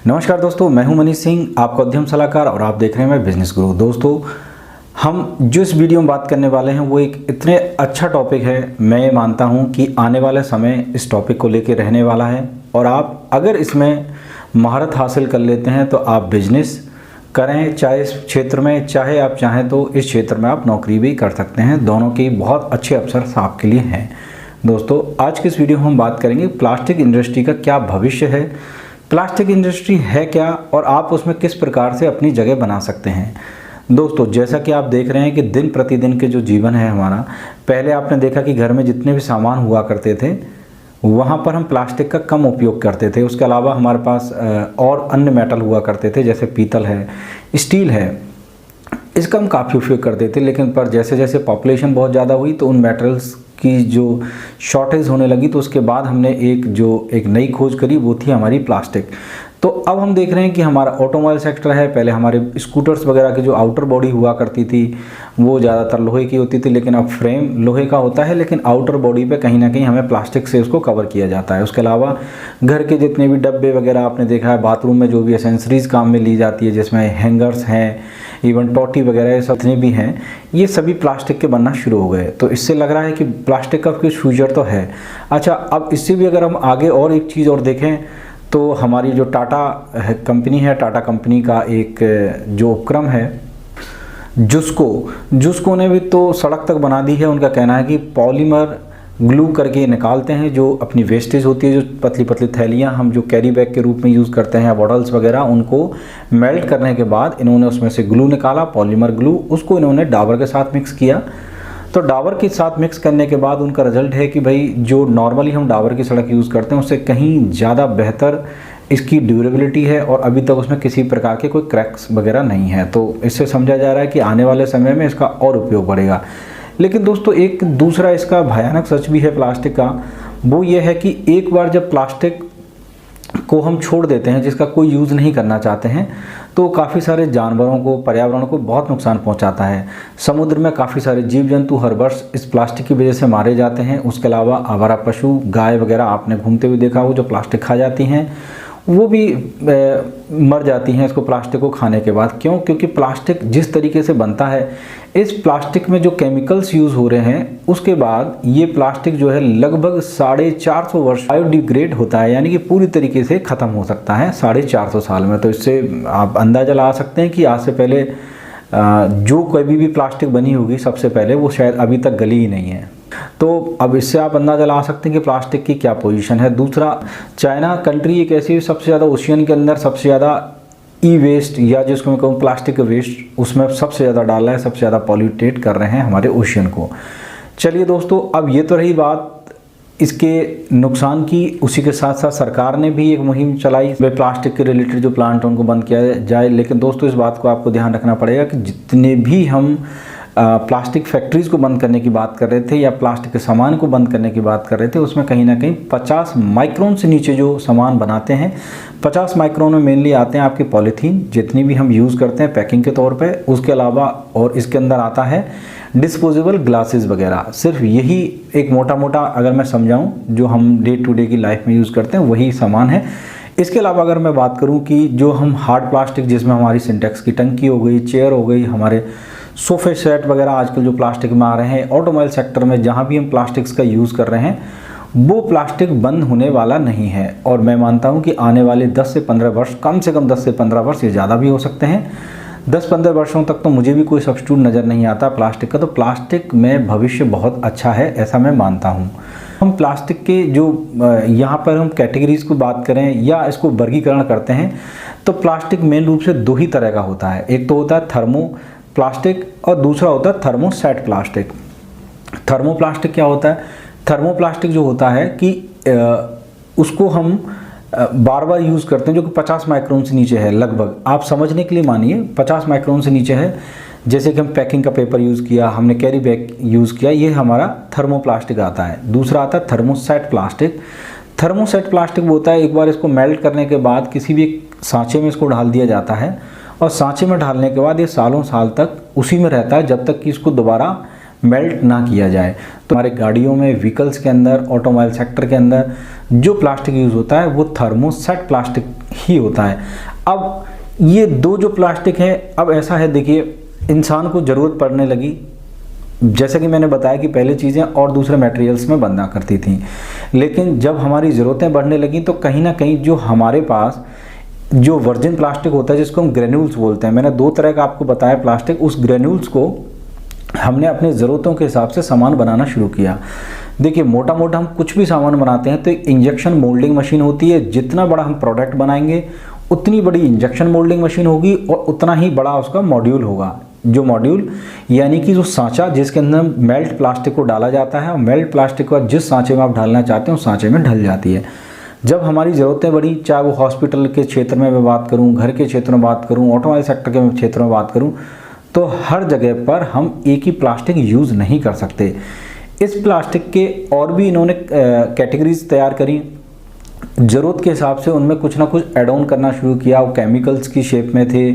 नमस्कार दोस्तों, मैं हूं मनीष सिंह, आपका उद्यम सलाहकार और आप देख रहे हैं मैं बिजनेस गुरु। दोस्तों, हम जो इस वीडियो में बात करने वाले हैं वो एक इतने अच्छा टॉपिक है, मैं मानता हूं कि आने वाले समय इस टॉपिक को लेकर रहने वाला है और आप अगर इसमें महारत हासिल कर लेते हैं तो आप बिजनेस करें, चाहे इस क्षेत्र में, चाहे आप चाहें तो इस क्षेत्र में आप नौकरी भी कर सकते हैं। दोनों के बहुत अच्छे अवसर आपके लिए हैं। दोस्तों, आज की इस वीडियो में हम बात करेंगे प्लास्टिक इंडस्ट्री का क्या भविष्य है, प्लास्टिक इंडस्ट्री है क्या और आप उसमें किस प्रकार से अपनी जगह बना सकते हैं। दोस्तों, जैसा कि आप देख रहे हैं कि दिन प्रतिदिन के जो जीवन है हमारा, पहले आपने देखा कि घर में जितने भी सामान हुआ करते थे वहाँ पर हम प्लास्टिक का कम उपयोग करते थे। उसके अलावा हमारे पास और अन्य मेटल हुआ करते थे, जैसे पीतल है, स्टील है, इसका हम काफ़ी उपयोग करते थे। लेकिन पर जैसे जैसे पॉपुलेशन बहुत ज़्यादा हुई तो उन मेटल्स की जो शॉर्टेज होने लगी, तो उसके बाद हमने एक नई खोज करी, वो थी हमारी प्लास्टिक। तो अब हम देख रहे हैं कि हमारा ऑटोमोबाइल सेक्टर है। पहले हमारे स्कूटर्स वगैरह की जो आउटर बॉडी हुआ करती थी वो ज़्यादातर लोहे की होती थी, लेकिन अब फ्रेम लोहे का होता है, लेकिन आउटर बॉडी पे कहीं ना कहीं हमें प्लास्टिक से उसको कवर किया जाता है। उसके अलावा घर के जितने भी डब्बे वगैरह आपने देखा है, बाथरूम में जो भी एसेंसरीज काम में ली जाती है, जिसमें हैंगर्स हैं, इवन टोटी वगैरह, ये सब जितने भी हैं ये सभी प्लास्टिक के बनना शुरू हो गए। तो इससे लग रहा है कि प्लास्टिक का कुछ फ्यूचर तो है। अच्छा, अब इससे भी अगर हम आगे और एक चीज़ और देखें तो हमारी जो टाटा कंपनी है, टाटा कंपनी का एक जो उपक्रम है जुस्को ने भी तो सड़क तक बना दी है। उनका कहना है कि पॉलीमर ग्लू करके निकालते हैं जो अपनी वेस्टेज होती है, जो पतली पतली थैलियाँ हम जो कैरी बैग के रूप में यूज़ करते हैं, बॉटल्स वगैरह, उनको मेल्ट करने के बाद इन्होंने उसमें से ग्लू निकाला, पॉलीमर ग्लू, उसको इन्होंने डाबर के साथ मिक्स किया। तो डाबर के साथ मिक्स करने के बाद उनका रिजल्ट है कि भाई जो नॉर्मली हम डाबर की सड़क यूज़ करते हैं उससे कहीं ज़्यादा बेहतर इसकी ड्यूरेबिलिटी है और अभी तक उसमें किसी प्रकार के कोई क्रैक्स वगैरह नहीं है। तो इससे समझा जा रहा है कि आने वाले समय में इसका और उपयोग बढ़ेगा। लेकिन दोस्तों, एक दूसरा इसका भयानक सच भी है प्लास्टिक का, वो ये है कि एक बार जब प्लास्टिक को हम छोड़ देते हैं, जिसका कोई यूज़ नहीं करना चाहते हैं, तो काफ़ी सारे जानवरों को, पर्यावरण को बहुत नुकसान पहुंचाता है। समुद्र में काफ़ी सारे जीव जंतु हर वर्ष इस प्लास्टिक की वजह से मारे जाते हैं। उसके अलावा आवारा पशु, गाय वगैरह आपने घूमते हुए देखा हो, जो प्लास्टिक खा जाती हैं, वो भी मर जाती हैं इसको प्लास्टिक को खाने के बाद। क्यों? क्योंकि प्लास्टिक जिस तरीके से बनता है, इस प्लास्टिक में जो केमिकल्स यूज़ हो रहे हैं, उसके बाद ये प्लास्टिक जो है लगभग 450 वर्ष बायोडिग्रेड होता है, यानी कि पूरी तरीके से ख़त्म हो सकता है 450 साल में। तो इससे आप अंदाज़ा लगा सकते हैं कि आज से पहले जो कभी भी प्लास्टिक बनी होगी सबसे पहले, वो शायद अभी तक गली ही नहीं है। तो अब इससे आप अंदाज़ा लगा सकते हैं कि प्लास्टिक की क्या पोजीशन है। दूसरा, चाइना कंट्री एक ऐसी सबसे ज़्यादा ओशियन के अंदर सबसे ज़्यादा ई वेस्ट, या जिसको मैं कहूँ प्लास्टिक वेस्ट, उसमें सबसे ज़्यादा डाला है, सबसे ज़्यादा पॉल्यूटेट कर रहे हैं हमारे ओशियन को। चलिए दोस्तों, अब ये तो रही बात इसके नुकसान की। उसी के साथ साथ सरकार ने भी एक मुहिम चलाई, वे प्लास्टिक के रिलेटेड जो प्लांट उनको बंद किया जाए। लेकिन दोस्तों, इस बात को आपको ध्यान रखना पड़ेगा कि जितने भी हम प्लास्टिक फैक्ट्रीज़ को बंद करने की बात कर रहे थे या प्लास्टिक के सामान को बंद करने की बात कर रहे थे, उसमें कहीं ना कहीं 50 माइक्रोन से नीचे जो सामान बनाते हैं, 50 माइक्रोन में मेनली आते हैं आपके पॉलीथीन, जितनी भी हम यूज़ करते हैं पैकिंग के तौर पे। उसके अलावा और इसके अंदर आता है डिस्पोजेबल ग्लासेस वगैरह। सिर्फ यही एक मोटा मोटा अगर मैं समझाऊँ जो हम डे टू डे की लाइफ में यूज़ करते हैं, वही सामान है। इसके अलावा अगर मैं बात करूँ कि जो हम हार्ड प्लास्टिक, जिसमें हमारी सिंटेक्स की टंकी हो गई, चेयर हो गई, हमारे सोफे सेट वगैरह आजकल जो प्लास्टिक में आ रहे हैं, ऑटोमोबाइल सेक्टर में जहाँ भी हम प्लास्टिक्स का यूज़ कर रहे हैं, वो प्लास्टिक बंद होने वाला नहीं है। और मैं मानता हूँ कि आने वाले 10 से 15 वर्ष, कम से कम 10 से 15 वर्ष, ये ज़्यादा भी हो सकते हैं, 10-15 वर्षों तक तो मुझे भी कोई सब्स्टिट्यूट नज़र नहीं आता प्लास्टिक का। तो प्लास्टिक में भविष्य बहुत अच्छा है, ऐसा मैं मानता हूँ। हम प्लास्टिक के जो यहाँ पर हम कैटेगरीज़ को बात करें या इसको वर्गीकरण करते हैं, तो प्लास्टिक मेन रूप से दो ही तरह का होता है। एक तो होता है थर्मो प्लास्टिक और दूसरा होता है थर्मोसेट प्लास्टिक। थर्मोप्लास्टिक क्या होता है? थर्मोप्लास्टिक जो होता है कि उसको हम बार बार यूज़ करते हैं, जो कि 50 माइक्रोन से नीचे है लगभग। आप समझने के लिए मानिए 50 माइक्रोन से नीचे है। जैसे कि हम पैकिंग का पेपर यूज़ किया, हमने कैरी बैग यूज़ किया, ये हमारा थर्मोप्लास्टिक आता है। दूसरा आता है थर्मोसेट प्लास्टिक। थर्मोसेट प्लास्टिक वो होता है, एक बार इसको मेल्ट करने के बाद किसी भी सांचे में इसको डाल दिया जाता है और सांचे में डालने के बाद ये सालों साल तक उसी में रहता है, जब तक कि इसको दोबारा मेल्ट ना किया जाए। तो हमारे गाड़ियों में, व्हीकल्स के अंदर, ऑटोमोबाइल सेक्टर के अंदर जो प्लास्टिक यूज़ होता है वो थर्मोसेट प्लास्टिक ही होता है। अब ये दो जो प्लास्टिक है, अब ऐसा है देखिए, इंसान को ज़रूरत पड़ने लगी, जैसे कि मैंने बताया कि पहले चीज़ें और दूसरे मटेरियल्स में बंधा करती थी, लेकिन जब हमारी ज़रूरतें बढ़ने लगी तो कहीं ना कहीं जो हमारे पास जो वर्जिन प्लास्टिक होता है जिसको हम ग्रेन्यूल्स बोलते हैं, मैंने दो तरह का आपको बताया प्लास्टिक, उस ग्रेन्यूल्स को हमने अपनी ज़रूरतों के हिसाब से सामान बनाना शुरू किया। देखिए मोटा मोटा हम कुछ भी सामान बनाते हैं तो इंजेक्शन मोल्डिंग मशीन होती है, जितना बड़ा हम प्रोडक्ट बनाएंगे उतनी बड़ी इंजेक्शन मोल्डिंग मशीन होगी और उतना ही बड़ा उसका मॉड्यूल होगा। जो मॉड्यूल यानी कि जो सांचा जिसके अंदर मेल्ट प्लास्टिक को डाला जाता है, और मेल्ट प्लास्टिक को जिस सांचे में आप डालना चाहते हैं उस सांचे में ढल जाती है। जब हमारी ज़रूरतें बढ़ी, चाहे वो हॉस्पिटल के क्षेत्र में मैं बात करूं, घर के क्षेत्र में बात करूं, ऑटोमोबाइल सेक्टर के क्षेत्र में बात करूं, तो हर जगह पर हम एक ही प्लास्टिक यूज़ नहीं कर सकते। इस प्लास्टिक के और भी इन्होंने कैटेगरीज तैयार करी, ज़रूरत के हिसाब से उनमें कुछ ना कुछ ऐड ऑन करना शुरू किया। वो केमिकल्स की शेप में थे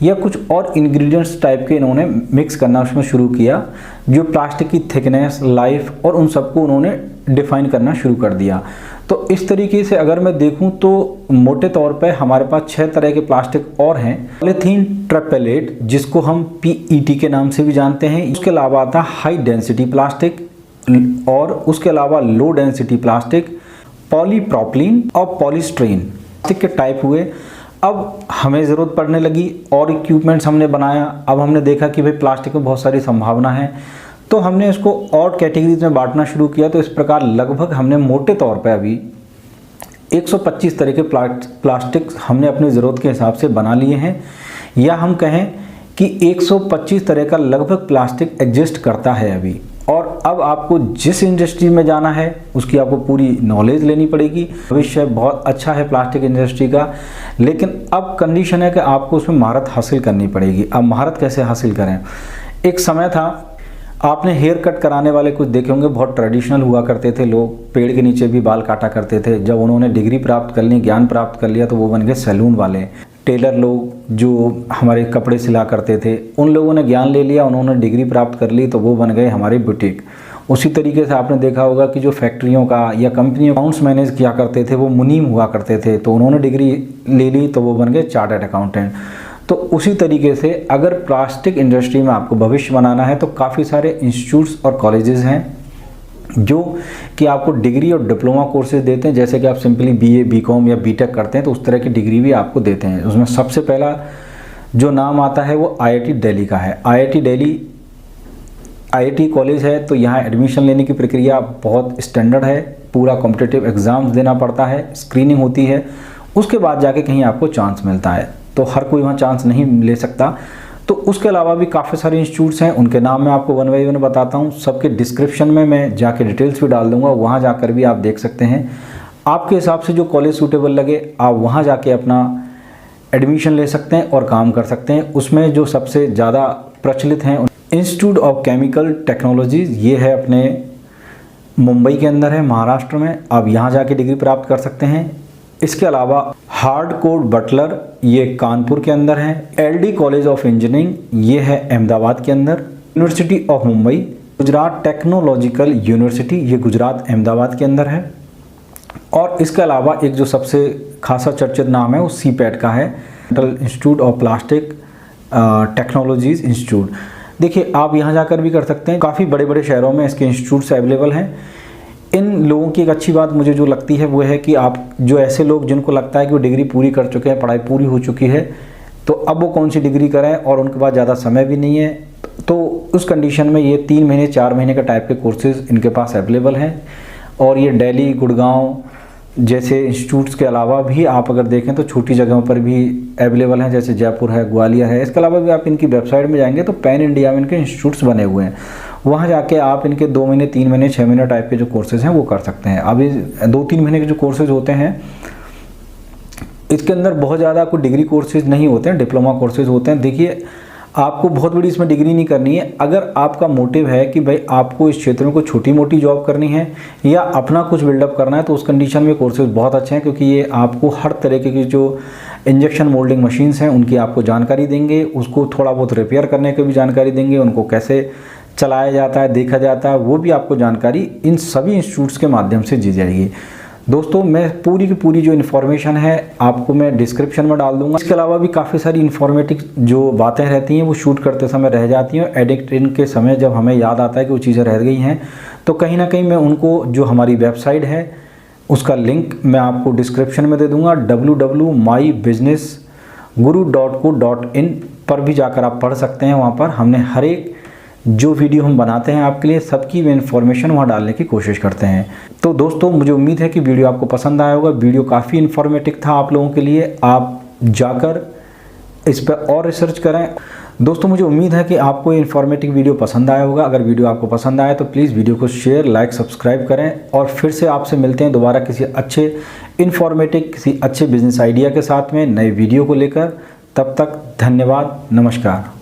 या कुछ और इंग्रेडिएंट्स टाइप के इन्होंने मिक्स करना उसमें शुरू किया, जो प्लास्टिक की थिकनेस, लाइफ और उन सबको उन्होंने डिफाइन करना शुरू कर दिया। तो इस तरीके से अगर मैं देखूं तो मोटे तौर पे हमारे पास 6 तरह के प्लास्टिक और हैं। पॉलीथीन ट्रिपलेट जिसको हम PET के नाम से भी जानते हैं, उसके अलावा आता हाई डेंसिटी प्लास्टिक, और उसके अलावा लो डेंसिटी प्लास्टिक, पॉलीप्रोपिलीन और पॉलीस्ट्रीन प्लास्टिक के टाइप हुए। अब हमें ज़रूरत पड़ने लगी और इक्विपमेंट्स हमने बनाया। अब हमने देखा कि भाई प्लास्टिक में बहुत सारी संभावना है, तो हमने इसको और कैटेगरीज में बांटना शुरू किया। तो इस प्रकार लगभग हमने मोटे तौर पे अभी 125 तरह के प्लास्टिक हमने अपनी ज़रूरत के हिसाब से बना लिए हैं, या हम कहें कि 125 तरह का लगभग प्लास्टिक एग्जिस्ट करता है अभी। और अब आपको जिस इंडस्ट्री में जाना है उसकी आपको पूरी नॉलेज लेनी पड़ेगी। भविष्य बहुत अच्छा है प्लास्टिक इंडस्ट्री का, लेकिन अब कंडीशन है कि आपको उसमें महारत हासिल करनी पड़ेगी। अब महारत कैसे हासिल करें? एक समय था, आपने हेयर कट कराने वाले कुछ देखे होंगे, बहुत ट्रेडिशनल हुआ करते थे लोग, पेड़ के नीचे भी बाल काटा करते थे। जब उन्होंने डिग्री प्राप्त कर ली, ज्ञान प्राप्त कर लिया, तो वो बन गए सैलून वाले। टेलर लोग जो हमारे कपड़े सिला करते थे, उन लोगों ने ज्ञान ले लिया, उन्होंने डिग्री प्राप्त कर ली, तो वो बन गए हमारे बुटीक। उसी तरीके से आपने देखा होगा कि जो फैक्ट्रियों का या कंपनियों अकाउंट्स मैनेज किया करते थे वो मुनीम हुआ करते थे, तो उन्होंने डिग्री ले ली तो वो बन गए चार्टर्ड अकाउंटेंट। तो उसी तरीके से अगर प्लास्टिक इंडस्ट्री में आपको भविष्य बनाना है तो काफ़ी सारे इंस्टीट्यूट्स और कॉलेजेस हैं जो कि आपको डिग्री और डिप्लोमा कोर्सेज देते हैं। जैसे कि आप सिंपली BA, BCom या BTech करते हैं तो उस तरह की डिग्री भी आपको देते हैं। उसमें सबसे पहला जो नाम आता है वो IIT दिल्ली का है। IIT दिल्ली IIT कॉलेज है, तो यहाँ एडमिशन लेने की प्रक्रिया बहुत स्टैंडर्ड है। पूरा कॉम्पिटिटिव एग्ज़ाम्स देना पड़ता है, स्क्रीनिंग होती है, उसके बाद जाके कहीं आपको चांस मिलता है। तो हर कोई वहाँ चांस नहीं ले सकता। तो उसके अलावा भी काफ़ी सारे इंस्टीट्यूट्स हैं, उनके नाम मैं आपको 1 बाय 1 बताता हूँ। सबके डिस्क्रिप्शन में मैं जाके डिटेल्स भी डाल दूँगा, वहाँ जाकर भी आप देख सकते हैं। आपके हिसाब से जो कॉलेज सूटेबल लगे आप वहाँ जाके अपना एडमिशन ले सकते हैं और काम कर सकते हैं। उसमें जो सबसे ज़्यादा प्रचलित हैं, इंस्टीट्यूट ऑफ केमिकल टेक्नोलॉजीज़, ये है अपने मुंबई के अंदर है, महाराष्ट्र में। आप यहाँ जाके डिग्री प्राप्त कर सकते हैं। इसके अलावा हार्डकोर बटलर, ये कानपुर के अंदर है। LD कॉलेज ऑफ इंजीनियरिंग, ये है अहमदाबाद के अंदर। University of Mumbai, Gujarat technological university, ये गुजरात अहमदाबाद के अंदर है। और इसके अलावा एक जो सबसे खासा चर्चित नाम है वो CPET का है, central institute of plastic technologies institute. देखिए आप यहाँ जाकर भी कर सकते हैं, काफ़ी बड़े बड़े शहरों में इसके इंस्टीट्यूट्स अवेलेबल हैं। इन लोगों की एक अच्छी बात मुझे जो लगती है वो है कि आप जो ऐसे लोग जिनको लगता है कि वो डिग्री पूरी कर चुके हैं, पढ़ाई पूरी हो चुकी है, तो अब वो कौन सी डिग्री करें और उनके पास ज़्यादा समय भी नहीं है, तो उस कंडीशन में ये 3 महीने 4 महीने का टाइप के कोर्सेज इनके पास अवेलेबल हैं। और ये दिल्ली, गुड़गांव जैसे इंस्टीट्यूट्स के अलावा भी आप अगर देखें तो छोटी जगहों पर भी अवेलेबल हैं, जैसे जयपुर है, ग्वालियर है। इसके अलावा भी आप इनकी वेबसाइट में जाएंगे तो पैन इंडिया में इनके इंस्टीट्यूट्स बने हुए हैं, वहाँ जाके आप इनके 2 महीने, 3 महीने, 6 महीने टाइप के जो कोर्सेज हैं वो कर सकते हैं। अभी 2-3 महीने के जो कोर्सेज होते हैं इसके अंदर बहुत ज़्यादा कोई डिग्री कोर्सेज नहीं होते हैं, डिप्लोमा कोर्सेज होते हैं। देखिए आपको बहुत बड़ी इसमें डिग्री नहीं करनी है। अगर आपका मोटिव है कि भाई आपको इस क्षेत्र में कोई छोटी मोटी जॉब करनी है या अपना कुछ बिल्डअप करना है, तो उस कंडीशन में कोर्सेज बहुत अच्छे हैं, क्योंकि ये आपको हर तरीके की जो इंजेक्शन मोल्डिंग मशीन्स हैं उनकी आपको जानकारी देंगे, उसको थोड़ा बहुत रिपेयर करने की भी जानकारी देंगे, उनको कैसे चलाया जाता है, देखा जाता है, वो भी आपको जानकारी इन सभी इंस्टीट्यूट्स के माध्यम से दी जाएगी। दोस्तों मैं पूरी की पूरी जो इन्फॉर्मेशन है आपको मैं डिस्क्रिप्शन में डाल दूंगा। इसके अलावा भी काफ़ी सारी इन्फॉर्मेटिव जो बातें रहती हैं वो शूट करते समय रह जाती हैं, एडिटिंग के समय जब हमें याद आता है कि वो चीज़ें रह गई हैं तो कहीं ना कहीं मैं उनको, जो हमारी वेबसाइट है उसका लिंक मैं आपको डिस्क्रिप्शन में दे दूँगा, www.mybusinessguru.co.in पर भी जाकर आप पढ़ सकते हैं। वहाँ पर हमने हर एक जो वीडियो हम बनाते हैं आपके लिए सबकी इन्फॉर्मेशन वहाँ डालने की कोशिश करते हैं। तो दोस्तों मुझे उम्मीद है कि वीडियो आपको पसंद आया होगा। वीडियो काफ़ी इन्फॉर्मेटिव था आप लोगों के लिए, आप जाकर इस पर और रिसर्च करें। दोस्तों मुझे उम्मीद है कि आपको ये इन्फॉर्मेटिव वीडियो पसंद आया होगा। अगर वीडियो आपको पसंद आया तो प्लीज़ वीडियो को शेयर, लाइक, सब्सक्राइब करें और फिर से आपसे मिलते हैं दोबारा किसी अच्छे इन्फॉर्मेटिव, किसी अच्छे बिजनेस आइडिया के साथ में नए वीडियो को लेकर। तब तक धन्यवाद, नमस्कार।